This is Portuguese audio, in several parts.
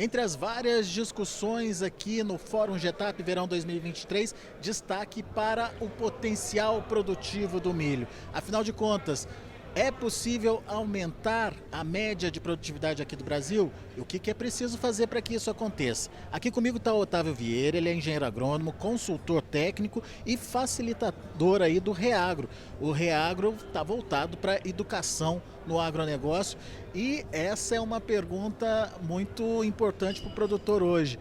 Entre as várias discussões aqui no Fórum Getap Verão 2023, destaque para o potencial produtivo do milho. Afinal de contas, é possível aumentar a média de produtividade aqui do Brasil? E o que é preciso fazer para que isso aconteça? Aqui comigo está o Otávio Vieira, ele é engenheiro agrônomo, consultor técnico e facilitador aí do Reagro. O Reagro está voltado para educação no agronegócio e essa é uma pergunta muito importante para o produtor hoje.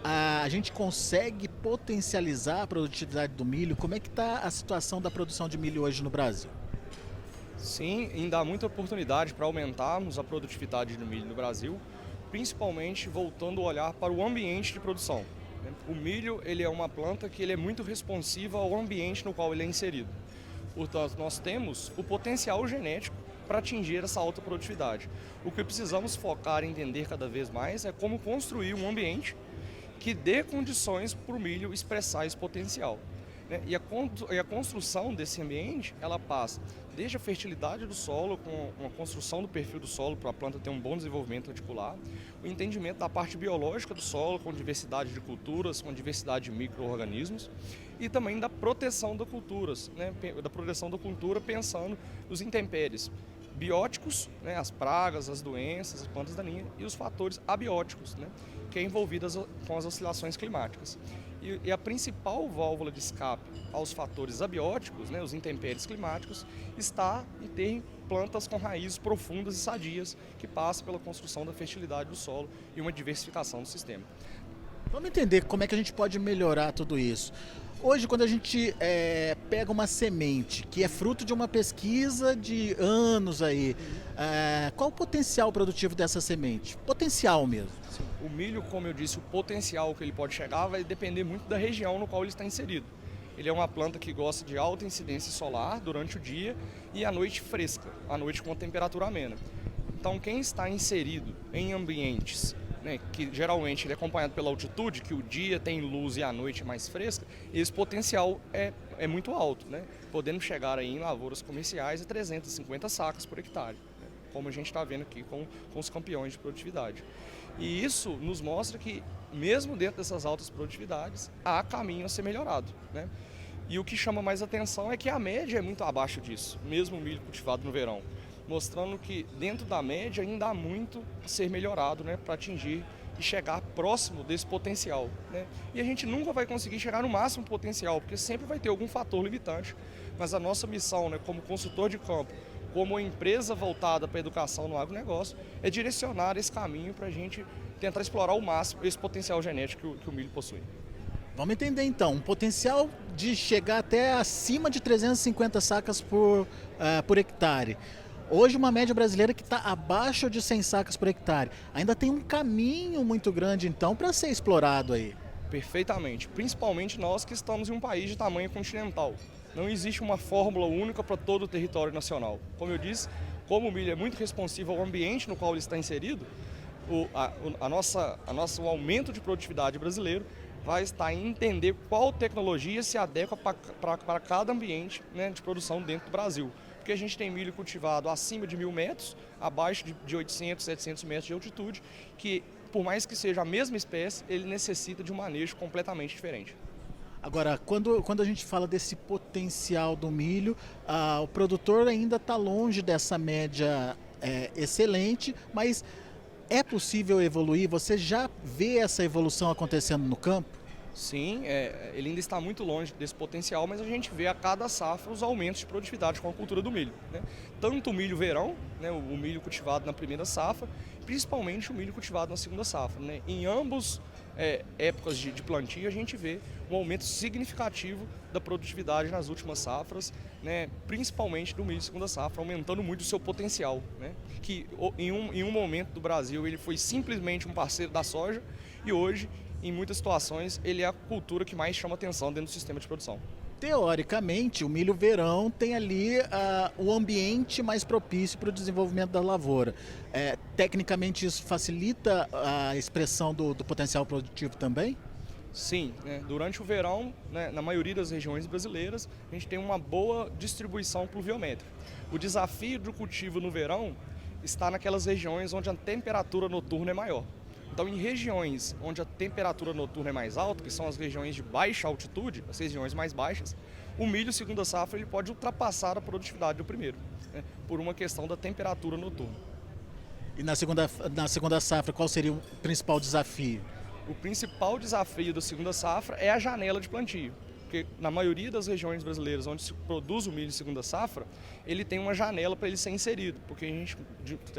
A gente consegue potencializar a produtividade do milho? Como é que está a situação da produção de milho hoje no Brasil? Sim, ainda há muita oportunidade para aumentarmos a produtividade do milho no Brasil, principalmente voltando o olhar para o ambiente de produção. O milho ele é uma planta que ele é muito responsiva ao ambiente no qual ele é inserido. Portanto, nós temos o potencial genético para atingir essa alta produtividade. O que precisamos focar e entender cada vez mais é como construir um ambiente que dê condições para o milho expressar esse potencial. E a construção desse ambiente, ela passa desde a fertilidade do solo, com uma construção do perfil do solo para a planta ter um bom desenvolvimento radicular, o entendimento da parte biológica do solo, com diversidade de culturas, com diversidade de micro-organismos, e também da proteção das culturas, da proteção da cultura pensando nos intempéries bióticos, as pragas, as doenças, as plantas daninhas, e os fatores abióticos, que é envolvidas com as oscilações climáticas. E a principal válvula de escape aos fatores abióticos, os intempéries climáticos, está em ter plantas com raízes profundas e sadias, que passam pela construção da fertilidade do solo e uma diversificação do sistema. Vamos entender como é que a gente pode melhorar tudo isso. Hoje, quando a gente pega uma semente que é fruto de uma pesquisa de anos aí, qual o potencial produtivo dessa semente? Potencial mesmo. O milho, como eu disse, o potencial que ele pode chegar vai depender muito da região no qual ele está inserido. Ele é uma planta que gosta de alta incidência solar durante o dia e à noite fresca, à noite com temperatura amena. Então, quem está inserido em ambientes que geralmente ele é acompanhado pela altitude, que o dia tem luz e a noite é mais fresca, esse potencial é muito alto, podendo chegar aí em lavouras comerciais a 350 sacas por hectare, como a gente está vendo aqui com os campeões de produtividade. E isso nos mostra que, mesmo dentro dessas altas produtividades, há caminho a ser melhorado. E o que chama mais atenção é que a média é muito abaixo disso, mesmo o milho cultivado no verão, mostrando que dentro da média ainda há muito a ser melhorado para atingir e chegar próximo desse potencial. E a gente nunca vai conseguir chegar no máximo potencial, porque sempre vai ter algum fator limitante, mas a nossa missão como consultor de campo, como empresa voltada para a educação no agronegócio, é direcionar esse caminho para a gente tentar explorar ao máximo esse potencial genético que o milho possui. Vamos entender então, um potencial de chegar até acima de 350 sacas por hectare. Hoje uma média brasileira que está abaixo de 100 sacas por hectare. Ainda tem um caminho muito grande então para ser explorado aí. Perfeitamente, principalmente nós que estamos em um país de tamanho continental. Não existe uma fórmula única para todo o território nacional. Como eu disse, como o milho é muito responsivo ao ambiente no qual ele está inserido, o aumento de produtividade brasileiro vai estar em entender qual tecnologia se adequa para cada ambiente de produção dentro do Brasil. Porque a gente tem milho cultivado acima de 1.000 metros, abaixo de 800, 700 metros de altitude, que por mais que seja a mesma espécie, ele necessita de um manejo completamente diferente. Agora, quando a gente fala desse potencial do milho, o produtor ainda está longe dessa média excelente, mas é possível evoluir? Você já vê essa evolução acontecendo no campo? Sim, ele ainda está muito longe desse potencial, mas a gente vê a cada safra os aumentos de produtividade com a cultura do milho. Tanto o milho verão, o milho cultivado na primeira safra, principalmente o milho cultivado na segunda safra. Em ambos épocas de plantio, a gente vê um aumento significativo da produtividade nas últimas safras, principalmente do milho de segunda safra, aumentando muito o seu potencial. Que em um momento do Brasil ele foi simplesmente um parceiro da soja e hoje, em muitas situações, ele é a cultura que mais chama atenção dentro do sistema de produção. Teoricamente, o milho verão tem ali o ambiente mais propício para o desenvolvimento da lavoura. Tecnicamente, isso facilita a expressão do potencial produtivo também? Sim, durante o verão, na maioria das regiões brasileiras, a gente tem uma boa distribuição pluviométrica. O desafio do cultivo no verão está naquelas regiões onde a temperatura noturna é maior. Então, em regiões onde a temperatura noturna é mais alta, que são as regiões de baixa altitude, as regiões mais baixas, o milho segunda safra ele pode ultrapassar a produtividade do primeiro, né, por uma questão da temperatura noturna. E na segunda safra, qual seria o principal desafio? O principal desafio da segunda safra é a janela de plantio. Porque na maioria das regiões brasileiras onde se produz o milho de segunda safra, ele tem uma janela para ele ser inserido, porque a gente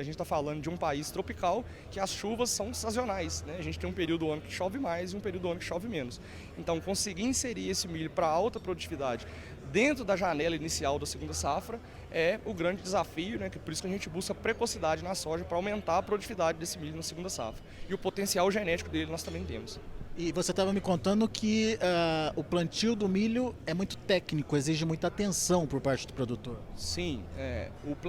está falando de um país tropical que as chuvas são sazonais, né? A gente tem um período do ano que chove mais e um período do ano que chove menos. Então, conseguir inserir esse milho para alta produtividade dentro da janela inicial da segunda safra é o grande desafio, né? Por isso que a gente busca precocidade na soja para aumentar a produtividade desse milho na segunda safra. E o potencial genético dele nós também temos. E você estava me contando que o plantio do milho é muito técnico, exige muita atenção por parte do produtor. Sim,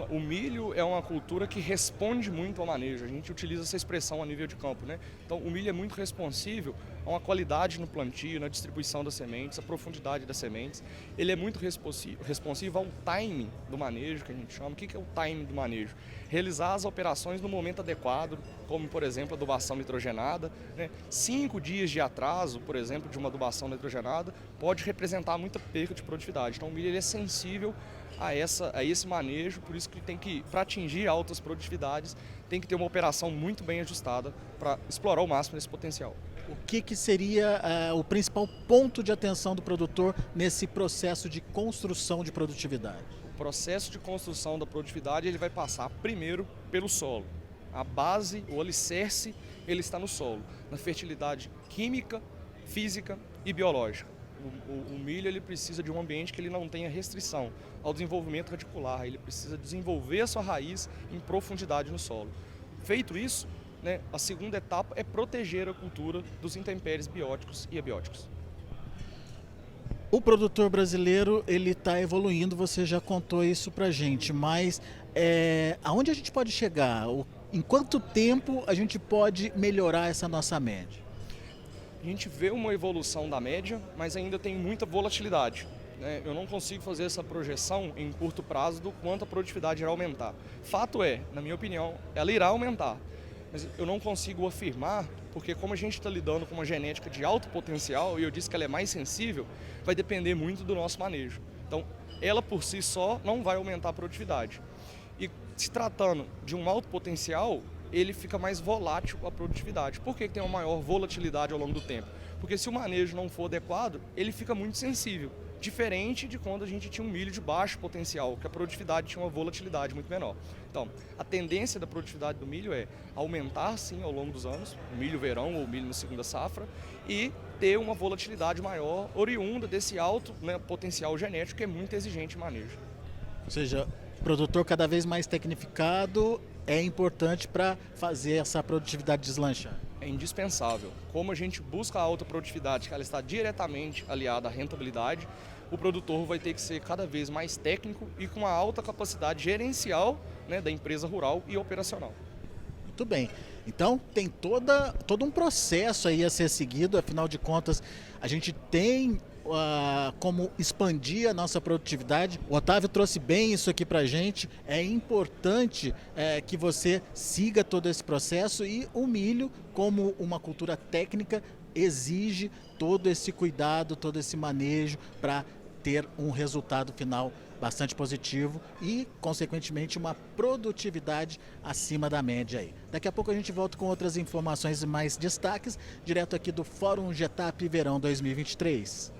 o milho é uma cultura que responde muito ao manejo. A gente utiliza essa expressão a nível de campo, né? Então, o milho é muito responsível a uma qualidade no plantio, na distribuição das sementes, a profundidade das sementes. Ele é muito responsivo ao timing do manejo, que a gente chama. O que é o timing do manejo? Realizar as operações no momento adequado, como, por exemplo, a adubação nitrogenada, né? 5 dias de atraso, por exemplo, de uma adubação nitrogenada, pode representar muita perda de produtividade. Então, o milho ele é sensível a esse manejo, por isso que para atingir altas produtividades, tem que ter uma operação muito bem ajustada para explorar o máximo desse potencial. O que seria o principal ponto de atenção do produtor nesse processo de construção de produtividade? O processo de construção da produtividade ele vai passar primeiro pelo solo. A base, o alicerce, ele está no solo, na fertilidade química, física e biológica. O milho ele precisa de um ambiente que ele não tenha restrição ao desenvolvimento radicular, ele precisa desenvolver a sua raiz em profundidade no solo. Feito isso, né, a segunda etapa é proteger a cultura dos intempéries bióticos e abióticos. O produtor brasileiro ele está evoluindo, você já contou isso pra gente, mas aonde a gente pode chegar? Em quanto tempo a gente pode melhorar essa nossa média? A gente vê uma evolução da média, mas ainda tem muita volatilidade, né? Eu não consigo fazer essa projeção em curto prazo do quanto a produtividade irá aumentar. Fato é, na minha opinião, ela irá aumentar, mas eu não consigo afirmar, porque como a gente está lidando com uma genética de alto potencial, e eu disse que ela é mais sensível, vai depender muito do nosso manejo. Então, ela por si só não vai aumentar a produtividade. E se tratando de um alto potencial, ele fica mais volátil a produtividade. Por que tem uma maior volatilidade ao longo do tempo? Porque se o manejo não for adequado, ele fica muito sensível. Diferente de quando a gente tinha um milho de baixo potencial, que a produtividade tinha uma volatilidade muito menor. Então, a tendência da produtividade do milho é aumentar sim ao longo dos anos, o milho verão ou o milho na segunda safra, e ter uma volatilidade maior, oriunda desse alto, né, potencial genético que é muito exigente em manejo. Ou seja, produtor cada vez mais tecnificado é importante para fazer essa produtividade deslanchar. É indispensável. Como a gente busca a alta produtividade, que ela está diretamente aliada à rentabilidade, o produtor vai ter que ser cada vez mais técnico e com uma alta capacidade gerencial, né, da empresa rural e operacional. Muito bem. Então tem todo um processo aí a ser seguido, afinal de contas a gente tem como expandir a nossa produtividade. O Otávio trouxe bem isso aqui pra gente. É importante que você siga todo esse processo, e o milho, como uma cultura técnica, exige todo esse cuidado, todo esse manejo para ter um resultado final bastante positivo e, consequentemente, uma produtividade acima da média aí. Daqui a pouco a gente volta com outras informações e mais destaques, direto aqui do Fórum Getap Verão 2023.